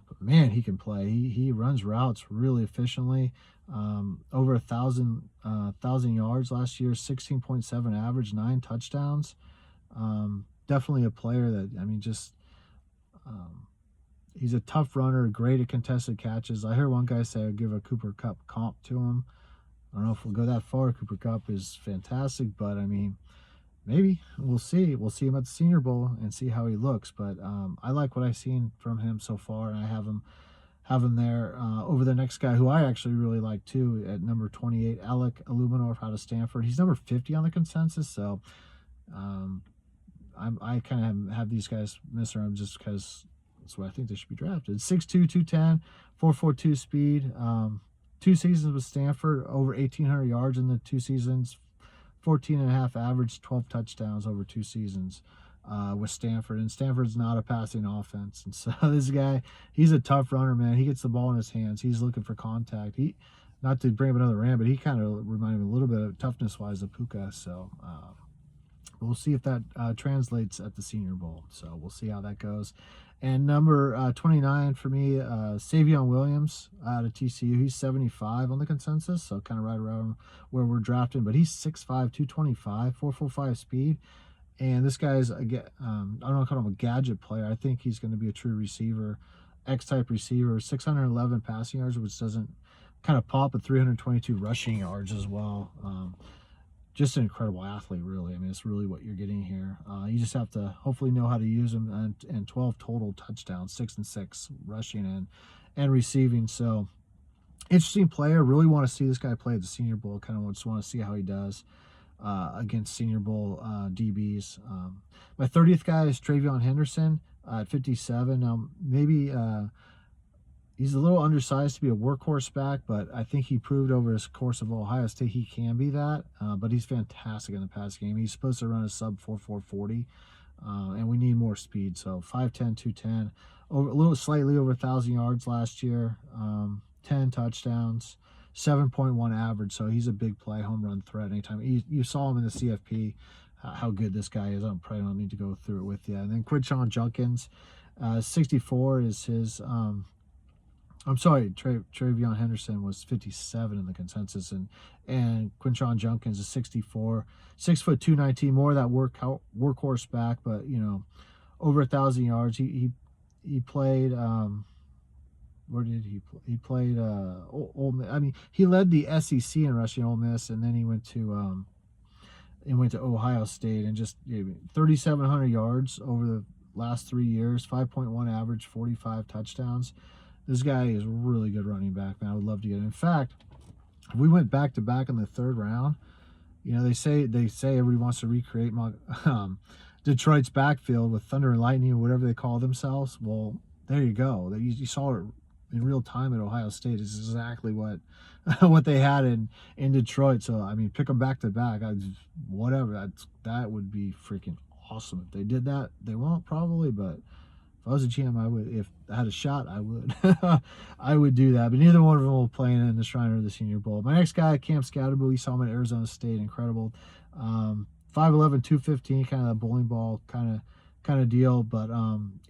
But man, he can play. He runs routes really efficiently. Over 1,000 yards last year, 16.7 average, 9 touchdowns. Definitely a player that, I mean, just he's a tough runner, great at contested catches. I heard one guy say I'd give a Cooper Kupp comp to him. I don't know if we'll go that far. Cooper Kupp is fantastic, but I mean, maybe we'll see. We'll see him at the Senior Bowl and see how he looks. But I like what I've seen from him so far, and I have him there over the next guy who I actually really like too at number 28, Umannoeleu-Edge-Ole out of Stanford. He's number 50 on the consensus, so I kind of have these guys miss around just because that's where I think they should be drafted. 6'2", 210, 4.42 speed. 2 seasons with Stanford, over 1,800 yards in the 2 seasons, 14.5 average, 12 touchdowns over 2 seasons with Stanford. And Stanford's not a passing offense. And so this guy, he's a tough runner, man. He gets the ball in his hands. He's looking for contact. Not to bring up another Ram, but he kind of reminded me a little bit of toughness-wise of Puka. So we'll see if that translates at the Senior Bowl. So we'll see how that goes. And number 29 for me, Savion Williams out of TCU. He's 75 on the consensus, so kind of right around where we're drafting. But he's 6'5", 225, 4.45 speed. And this guy's, I don't want to call him a gadget player. I think he's going to be a true receiver, X-type receiver. 611 passing yards, which doesn't kind of pop, at 322 rushing yards as well. Just an incredible athlete, really. I mean, it's really what you're getting here. You just have to hopefully know how to use him, and 12 total touchdowns, 6 and 6 rushing and receiving. So interesting player. Really want to see this guy play at the Senior Bowl. Kind of just want to see how he does against Senior Bowl DBs. My 30th guy is Travion Henderson at 57. Now, maybe he's a little undersized to be a workhorse back, but I think he proved over his course of Ohio State he can be that. But he's fantastic in the pass game. He's supposed to run a sub 4.40, and we need more speed. So 5'10", 210, over a little slightly over 1,000 yards last year, 10 touchdowns, 7.1 average. So he's a big play, home run threat anytime. You saw him in the CFP, how good this guy is. I probably don't need to go through it with you. And then Quinshon Judkins, 64 is his. I'm sorry, Travion Henderson was 57 in the consensus, and Quinshon Judkins is 64, 6', 219, more of that workhorse back, but over 1,000 yards. He played. Where did he play? He played Ole Miss. I mean, he led the SEC in rushing, Ole Miss, and then he went to Ohio State and just 3,700 yards over the last 3 years, 5.1 average, 45 touchdowns. This guy is a really good running back, man. I would love to get him. In fact, if we went back to back in the 3rd round, you know, they say everybody wants to recreate Detroit's backfield with Thunder and Lightning or whatever they call themselves. Well, there you go. You saw it in real time at Ohio State. It's exactly what what they had in Detroit. So I mean, pick them back to back. Whatever. That would be freaking awesome if they did that. They won't probably, but if I was a GM, I would. If I had a shot, I would. I would do that. But neither one of them will play in the Shriner of the Senior Bowl. My next guy, Cam Scatterbo. We saw him at Arizona State. Incredible. 5'11", 215, kind of a bowling ball kind of deal. But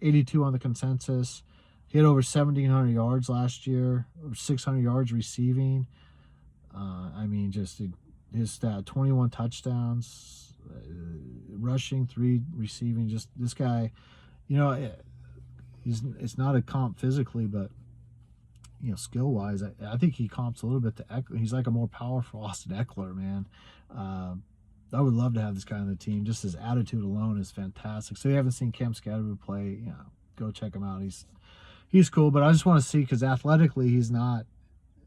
82 on the consensus. He had over 1,700 yards last year, over 600 yards receiving. I mean, just his stat: 21 touchdowns, rushing, 3 receiving. Just this guy, you know. It's not a comp physically, but you know, skill wise, I think he comps a little bit to Eckler. He's like a more powerful Austin Eckler, man. I would love to have this guy on the team. Just his attitude alone is fantastic. So if you haven't seen Cam Scatterbo play, you know, go check him out. He's cool, but I just want to see, because athletically he's not,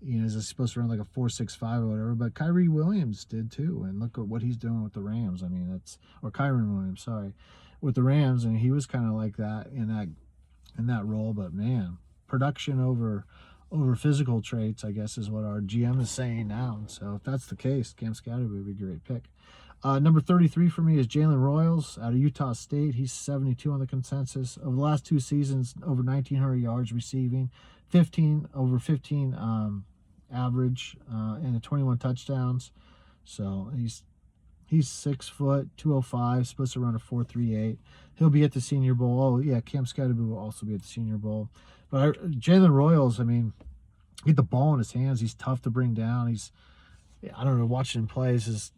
you know, he's supposed to run like a 4.65 or whatever, but Kyrie Williams did too, and look at what he's doing with the Rams. I mean, Kyron Williams, sorry, with the Rams, and he was kind of like that in that role. But man, production over physical traits, I guess, is what our GM is saying now. So if that's the case, Cam Scatterbo would be a great pick. Number 33 for me is Jalen Royals out of Utah State. He's 72 on the consensus. Over the last 2 seasons, over 1,900 yards receiving, 15 average, and 21 touchdowns. So he's 6 foot, 205, supposed to run a 4.38. He'll be at the Senior Bowl. Oh yeah, Cam Scatterbo will also be at the Senior Bowl. But Jalen Royals, I mean, get the ball in his hands. He's tough to bring down. I don't know, watching him play is just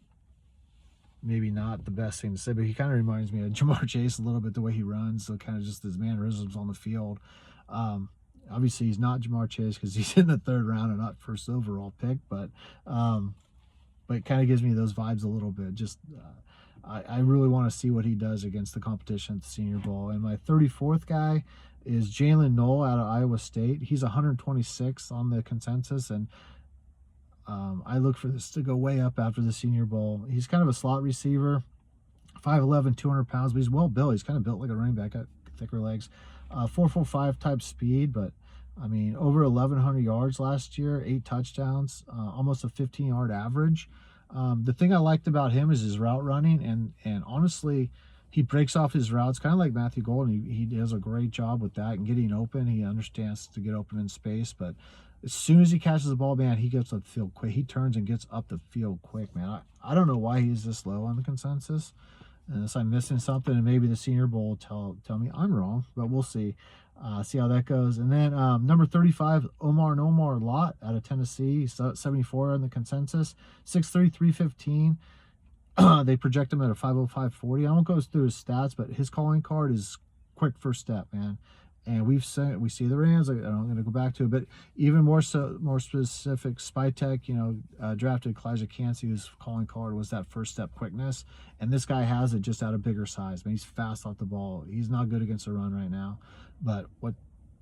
maybe not the best thing to say, but he kind of reminds me of Jamar Chase a little bit, the way he runs, so kind of just his mannerisms on the field. Obviously, he's not Jamar Chase because he's in the 3rd round and not first overall pick, but it kind of gives me those vibes a little bit. Just I really want to see what he does against the competition at the Senior Bowl. And my 34th guy is Jalen Knoll out of Iowa State. He's 126 on the consensus, and I look for this to go way up after the Senior Bowl. He's kind of a slot receiver, 5'11", 200 pounds, but he's well built. He's kind of built like a running back, got thicker legs. 4.45 type speed, but I mean, over 1,100 yards last year, 8 touchdowns, almost a 15-yard average. The thing I liked about him is his route running, and honestly, he breaks off his routes, kind of like Matthew Golden. He does a great job with that and getting open. He understands to get open in space, but as soon as he catches the ball, man, he gets up the field quick. He turns and gets up the field quick, man. I don't know why he's this low on the consensus, unless I'm missing something, and maybe the Senior Bowl will tell me I'm wrong, but we'll see. See how that goes. And then number 35, Umannoeleu-Edge-Ole out of Tennessee. He's 74 on the consensus, 6'3", 315. They project him at a 5.05 40. I won't go through his stats, but his calling card is quick first step, man. And we see the Rams. I'm going to go back to it, but even more specific, Spytech, you know, drafted Elijah Cansey, whose calling card was that first step quickness, and this guy has it just at a bigger size. Man, he's fast off the ball. He's not good against the run right now, but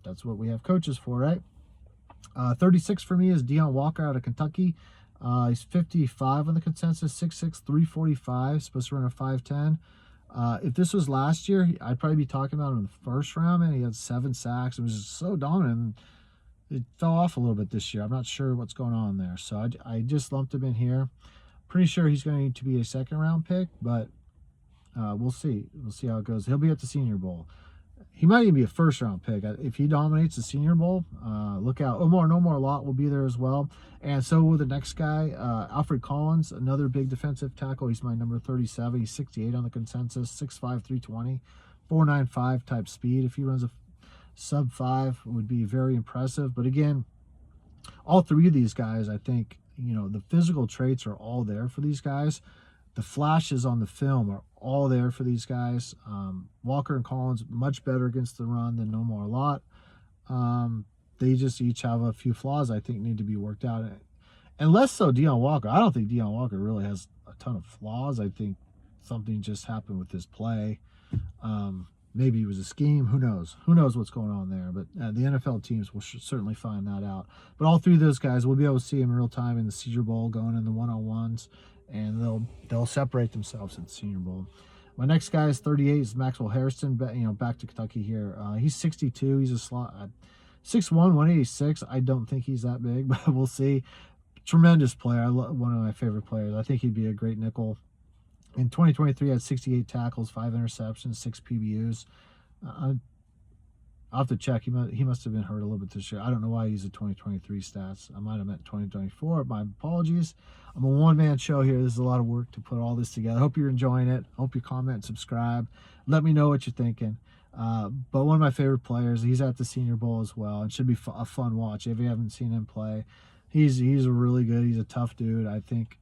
that's what we have coaches for, right? 36 for me is Deon Walker out of Kentucky. He's 55 on the consensus, 6'6", 345, supposed to run a 5'10". If this was last year, I'd probably be talking about him in the 1st round, man. He had 7 sacks. It was just so dominant. It fell off a little bit this year. I'm not sure what's going on there. So I just lumped him in here. Pretty sure he's going to be a 2nd round pick, but we'll see. We'll see how it goes. He'll be at the Senior Bowl. He might even be a 1st round pick. If he dominates the Senior Bowl, look out. Umannoeleu-Edge-Ole will be there as well. And so will the next guy, Alfred Collins, another big defensive tackle. He's my number 37. He's 68 on the consensus, 6'5", 320, 4.95 type speed. If he runs a sub 5, it would be very impressive. But again, all 3 of these guys, I think, you know, the physical traits are all there for these guys. The flashes on the film are all there for these guys. Walker and Collins, much better against the run than Umannoeleu-Edge-Ole. They just each have a few flaws I think need to be worked out. And less so Deon Walker. I don't think Deon Walker really has a ton of flaws. I think something just happened with his play. Maybe it was a scheme. Who knows? Who knows what's going on there? But the NFL teams will certainly find that out. But all three of those guys, we'll be able to see them in real time in the Senior Bowl, going in the one-on-ones, and they'll separate themselves at the Senior Bowl. My next guy is 38. Is Maxwell Harrison. Back to Kentucky here. He's 62. He's a slot 6'1", 186. I don't think he's that big, but we'll see. Tremendous player. One of my favorite players. I think he'd be a great nickel. In 2023, had 68 tackles, 5 interceptions, 6 PBUs. I'll have to check. He must have been hurt a little bit this year. I don't know why he's a 2023 stats. I might have meant 2024. My apologies. I'm a one-man show here. This is a lot of work to put all this together. Hope you're enjoying it. Hope you comment, subscribe. Let me know what you're thinking. But one of my favorite players. He's at the Senior Bowl as well. It should be a fun watch if you haven't seen him play. He's really good. He's a tough dude. I think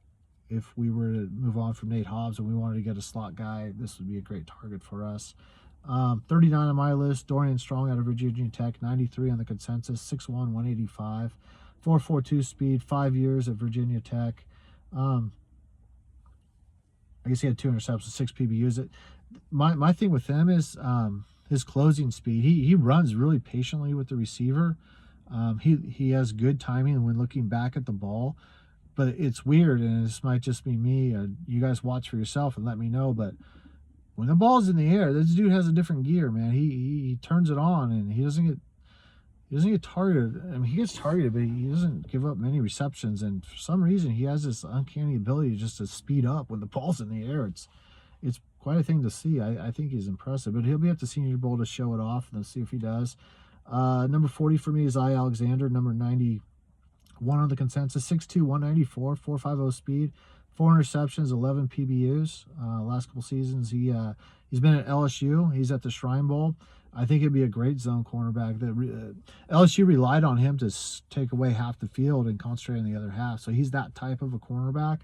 if we were to move on from Nate Hobbs and we wanted to get a slot guy, this would be a great target for us. 39 on my list, Dorian Strong out of Virginia Tech, 93 on the consensus, 6'1", 185, 4.42 speed, 5 years at Virginia Tech. I guess he had 2 interceptions, 6 PBUs. My thing with him is his closing speed. He runs really patiently with the receiver. He has good timing when looking back at the ball. But it's weird, and this might just be me. You guys watch for yourself and let me know. But when the ball's in the air, this dude has a different gear, man. He turns it on, and he doesn't get targeted. I mean, he gets targeted, but he doesn't give up many receptions. And for some reason, he has this uncanny ability just to speed up when the ball's in the air. It's quite a thing to see. I think he's impressive. But he'll be at the Senior Bowl to show it off, and let's see if he does. Number 40 for me is Alexander, number 91 on the consensus, 6'2", 194, 4.50 speed, 4 interceptions, 11 PBUs. Last couple seasons, he's been at LSU. He's at the Shrine Bowl. I think he'd be a great zone cornerback. LSU relied on him to take away half the field and concentrate on the other half. So he's that type of a cornerback.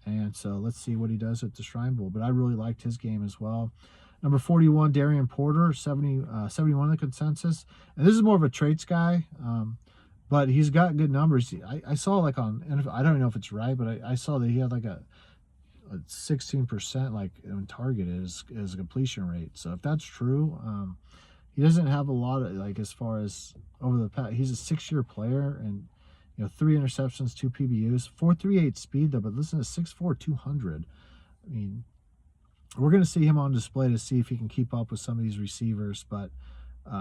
And so let's see what he does at the Shrine Bowl. But I really liked his game as well. Number 41, Darian Porter, 71 on the consensus. And this is more of a traits guy. But he's got good numbers. I saw like on, I don't know if it's right, but I saw that he had like a 16% like targeted as a completion rate. So if that's true, he doesn't have a lot of like as far as over the past. He's a 6-year player, and 3 interceptions, 2 PBUs, 4.38 speed though. But listen to 6'4", 200. I mean, we're gonna see him on display to see if he can keep up with some of these receivers, but.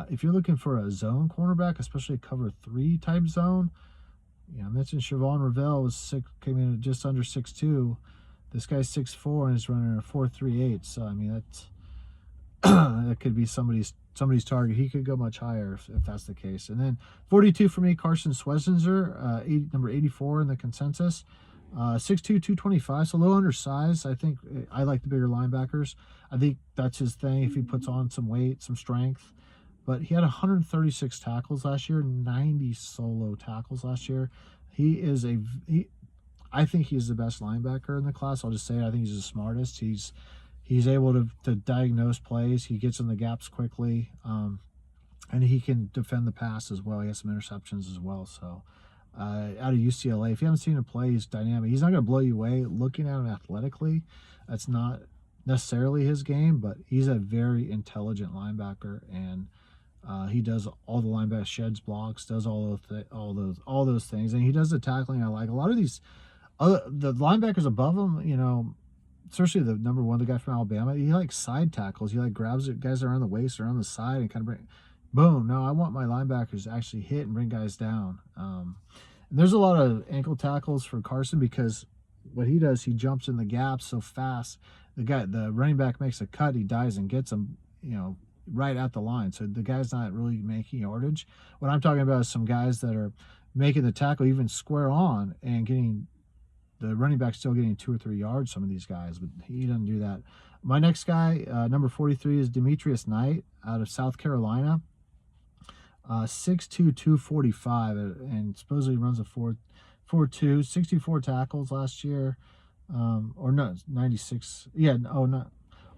If you're looking for a zone cornerback, especially a cover 3 type zone, I mentioned Shavon Revel came in at just under 6'2". This guy's 6'4" and he's running a 4.38. So I mean that could be somebody's target. He could go much higher if that's the case. And then 42 for me, Carson Schwesenzer, number 84 in the consensus. 6'2", 225, so a little undersized. I think I like the bigger linebackers. I think that's his thing if he puts on some weight, some strength. But he had 136 tackles last year, 90 solo tackles last year. I think he's the best linebacker in the class. I'll just say it. I think he's the smartest. He's able to diagnose plays. He gets in the gaps quickly, and he can defend the pass as well. He has some interceptions as well. So out of UCLA, if you haven't seen him play, he's dynamic. He's not going to blow you away. Looking at him athletically, that's not necessarily his game, but he's a very intelligent linebacker, and he does all the linebacker, sheds blocks, does all those things, and he does the tackling. I like a lot of these the linebackers above him, especially the number 1, the guy from Alabama. He like side tackles. He like grabs it, guys around the waist or on the side, and kind of bring, boom. No, I want my linebackers to actually hit and bring guys down. And there's a lot of ankle tackles for Carson because what he does, he jumps in the gaps so fast. The running back makes a cut, he dives and gets him, right at the line. So the guy's not really making yardage. What I'm talking about is some guys that are making the tackle even square on and getting the running back still getting 2 or 3 yards, some of these guys, but he doesn't do that. My next guy, number 43, is Demetrius Knight out of South Carolina. 6'2", 245, and supposedly runs a 4.42, 64 tackles last year. Or no, 96. Yeah,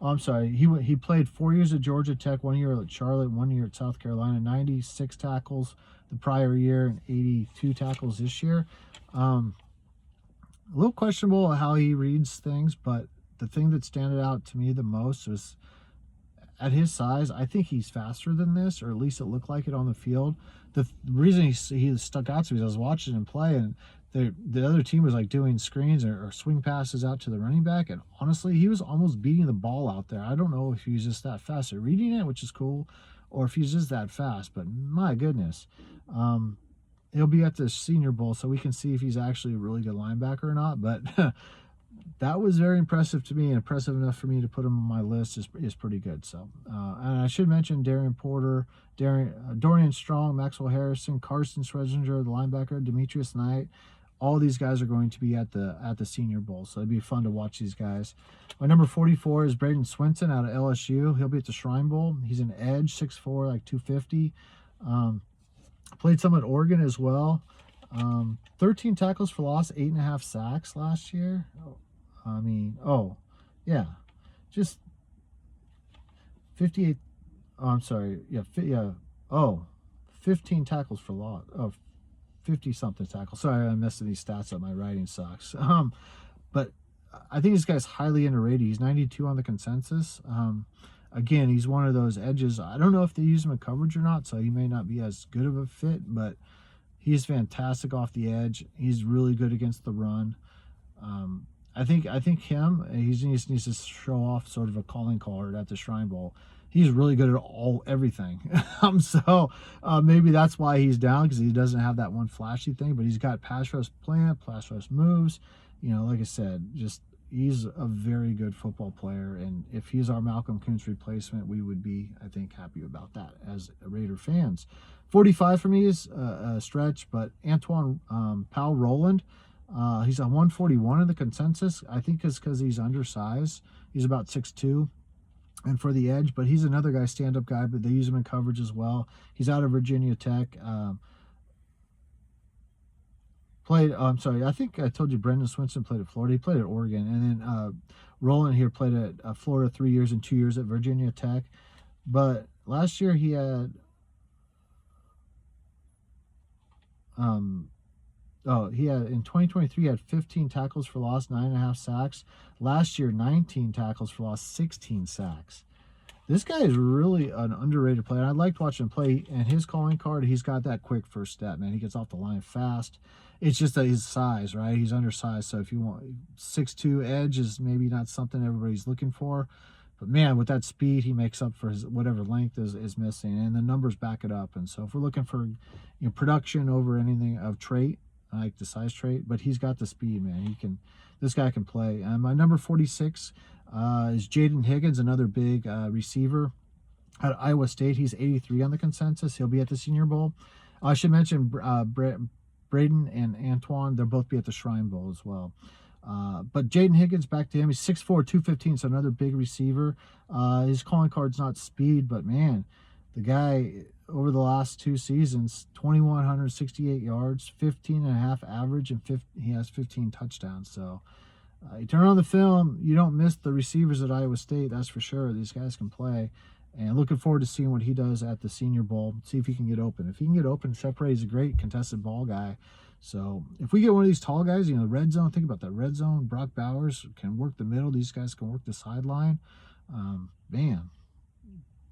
I'm sorry. He played 4 years at Georgia Tech, 1 year at Charlotte, 1 year at South Carolina, 96 tackles the prior year and 82 tackles this year. A little questionable how he reads things, but the thing that stood out to me the most was at his size, I think he's faster than this, or at least it looked like it on the field. The reason he stuck out to me is I was watching him play, and the other team was like doing screens or swing passes out to the running back, and honestly, he was almost beating the ball out there. I don't know if he's just that fast at reading it, which is cool, or if he's just that fast, but my goodness. He'll be at the Senior Bowl, so we can see if he's actually a really good linebacker or not, but that was very impressive to me, and impressive enough for me to put him on my list is pretty good. So, and I should mention Darian Porter, Dorian Strong, Maxwell Harrison, Carson Schresinger, the linebacker, Demetrius Knight. All these guys are going to be at the Senior Bowl, so it'd be fun to watch these guys. My number 44 is Braden Swinton out of LSU. He'll be at the Shrine Bowl. He's an edge, 6'4", like 250. Played some at Oregon as well. 13 tackles for loss, 8.5 sacks last year. Just 58. Oh, I'm sorry. Yeah. 15 tackles for loss. 50-something tackles. Sorry, I'm messing these stats up. My writing sucks. But I think this guy's highly underrated. He's 92 on the consensus. Again, he's one of those edges. I don't know if they use him in coverage or not, so he may not be as good of a fit, but he's fantastic off the edge. He's really good against the run. I think he just needs to show off sort of a calling card at the Shrine Bowl. He's really good at everything. Maybe that's why he's down, because he doesn't have that one flashy thing, but he's got pass rush plant, pass rush moves. Like I said, just he's a very good football player, and if he's our Malcolm Kuntz replacement, we would be, I think, happy about that as Raider fans. 45 for me is a stretch, but Antoine Powell Rowland, he's a 141 in the consensus. I think it's because he's undersized. He's about 6'2", and for the edge, but he's another guy, stand-up guy, but they use him in coverage as well. He's out of Virginia Tech. I think I told you Brendan Swinson played at Florida. He played at Oregon. And then Roland here played at Florida 3 years and 2 years at Virginia Tech. But last year he had in 2023 he had 15 tackles for loss, 9.5 sacks. Last year, 19 tackles for loss, 16 sacks. This guy is really an underrated player. I liked watching him play, and his calling card, he's got that quick first step, man. He gets off the line fast. It's just that his size, right? He's undersized, so if you want 6'2" edge is maybe not something everybody's looking for. But, man, with that speed, he makes up for his whatever length is missing, and the numbers back it up. And so if we're looking for production over anything of trait, I like the size trait, but he's got the speed, man. This guy can play. And my number 46 is Jaden Higgins, another big receiver at Iowa State. He's 83 on the consensus. He'll be at the Senior Bowl. I should mention Braden and Antoine. They'll both be at the Shrine Bowl as well. But Jaden Higgins, back to him. He's 6'4", 215, so another big receiver. His calling card's not speed, but, man, the guy over the last 2 seasons, 2,168 yards, 15.5 average, and he has 15 touchdowns. So you turn on the film, you don't miss the receivers at Iowa State, that's for sure. These guys can play. And looking forward to seeing what he does at the Senior Bowl, see if he can get open. If he can get open, separate, he's a great contested ball guy. So if we get one of these tall guys, red zone, think about that red zone. Brock Bowers can work the middle. These guys can work the sideline. Man,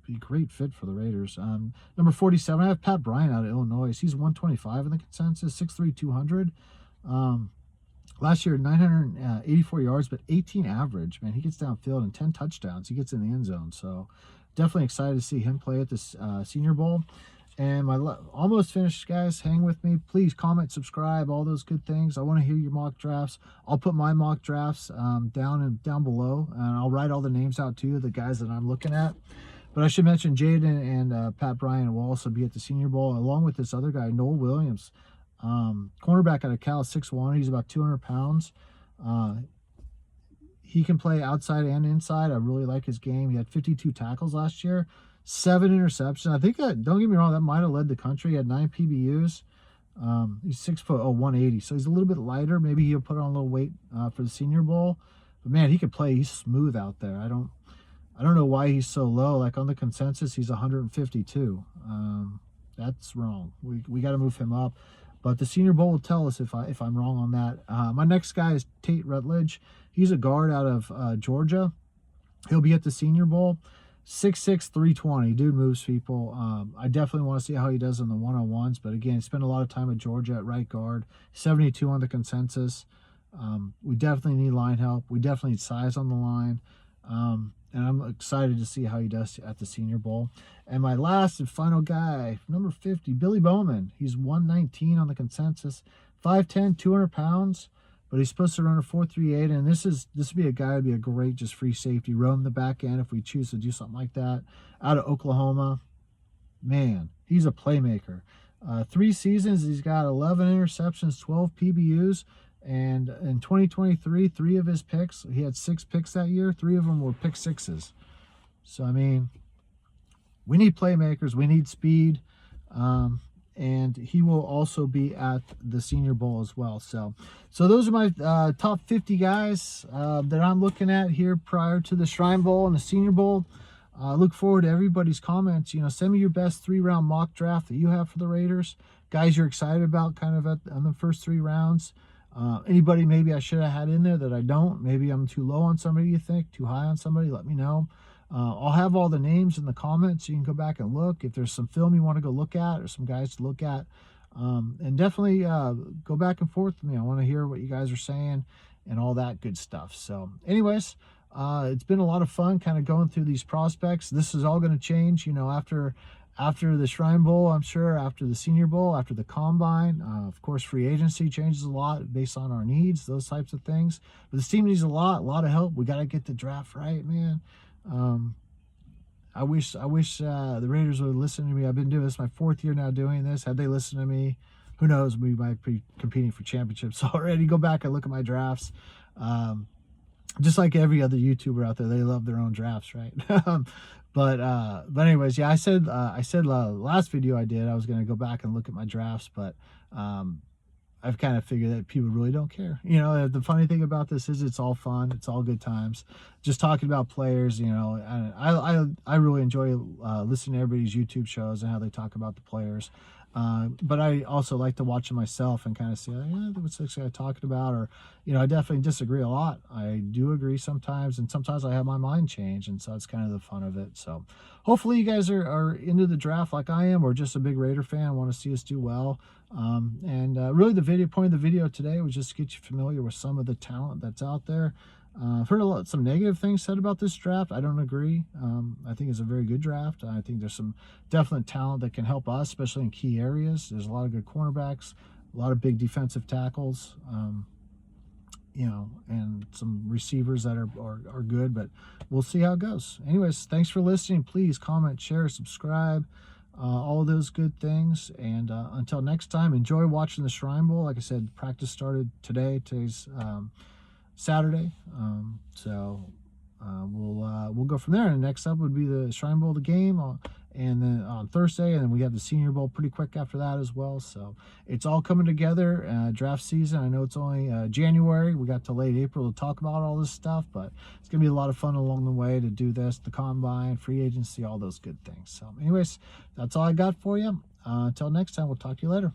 be a great fit for the Raiders. Number 47, I have Pat Bryant out of Illinois. He's 125 in the consensus, 6'3", 200. Last year, 984 yards, but 18 average. Man, he gets downfield and 10 touchdowns. He gets in the end zone. So definitely excited to see him play at this Senior Bowl. And my almost finished, guys. Hang with me. Please comment, subscribe, all those good things. I want to hear your mock drafts. I'll put my mock drafts down below, and I'll write all the names out too, the guys that I'm looking at. But I should mention Jaden and Pat Bryant will also be at the Senior Bowl, along with this other guy, Noel Williams, cornerback out of Cal, 6'1". He's about 200 pounds. He can play outside and inside. I really like his game. He had 52 tackles last year, 7 interceptions. I think that, don't get me wrong, that might have led the country. He had 9 PBUs. He's 180. So he's a little bit lighter. Maybe he'll put on a little weight for the Senior Bowl. But man, he can play. He's smooth out there. I don't know why he's so low. Like on the consensus, he's 152. That's wrong. We got to move him up. But the Senior Bowl will tell us if I'm wrong on that. My next guy is Tate Rutledge. He's a guard out of Georgia. He'll be at the Senior Bowl. 6'6", 320. Dude moves people. I definitely want to see how he does in the 1-on-1s. But again, he spent a lot of time at Georgia at right guard. 72 on the consensus. We definitely need line help. We definitely need size on the line. And I'm excited to see how he does at the Senior Bowl. And my last and final guy, number 50, Billy Bowman. He's 119 on the consensus. 5'10", 200 pounds. But he's supposed to run a 4.38, and this would be a guy who'd be a great just free safety, roam the back end if we choose to do something like that. Out of Oklahoma, man, he's a playmaker. 3 seasons, he's got 11 interceptions, 12 PBUs, and in 2023, 3 of his picks, he had 6 picks that year. 3 of them were pick sixes. So I mean, we need playmakers, we need speed. And he will also be at the Senior Bowl as well. So those are my top 50 guys that I'm looking at here prior to the Shrine Bowl and the Senior Bowl. I look forward to everybody's comments. You know, send me your best 3-round mock draft that you have for the Raiders. Guys you're excited about kind of on the first 3 rounds. Anybody maybe I should have had in there that I don't. Maybe I'm too low on somebody, you think, too high on somebody, let me know. I'll have all the names in the comments so you can go back and look. If there's some film you want to go look at or some guys to look at, and definitely go back and forth with me. I want to hear what you guys are saying and all that good stuff. So anyways, it's been a lot of fun kind of going through these prospects. This is all going to change, you know, after the Shrine Bowl, I'm sure, after the Senior Bowl, after the Combine. Of course, free agency changes a lot based on our needs, those types of things. But this team needs a lot of help. We got to get the draft right, man. I wish the Raiders would listen to me. I've been doing this my 4th year now doing this. Had they listened to me, who knows, we might be competing for championships already. Go back and look at my drafts. Just like every other YouTuber out there, they love their own drafts, right? But anyways, yeah, I said last video I did I was going to go back and look at my drafts, but I've kind of figured that people really don't care. You know, the funny thing about this is it's all fun. It's all good times. Just talking about players, you know, and I really enjoy listening to everybody's YouTube shows and how they talk about the players. But I also like to watch them myself and kind of see, yeah, what's this guy talking about? Or, you know, I definitely disagree a lot. I do agree sometimes, and sometimes I have my mind change, and so it's kind of the fun of it. So hopefully you guys are into the draft like I am, or just a big Raider fan, want to see us do well. Really the point of the video today was just to get you familiar with some of the talent that's out there. I've heard some negative things said about this draft. I don't agree. I think it's a very good draft. I think there's some definite talent that can help us, especially in key areas. There's a lot of good cornerbacks, a lot of big defensive tackles, you know, and some receivers that are good, but we'll see how it goes. Anyways, thanks for listening. Please comment, share, subscribe, all of those good things. And until next time, enjoy watching the Shrine Bowl. Like I said, practice started today. Today's Saturday, we'll go from there. And next up would be the Shrine Bowl, the game, and then on Thursday, and then we have the Senior Bowl pretty quick after that as well. So it's all coming together. Draft season, I know it's only January. We got to late April to talk about all this stuff, but it's gonna be a lot of fun along the way to do this, the Combine, free agency, all those good things. So anyways, that's all I got for you. Until next time, we'll talk to you later.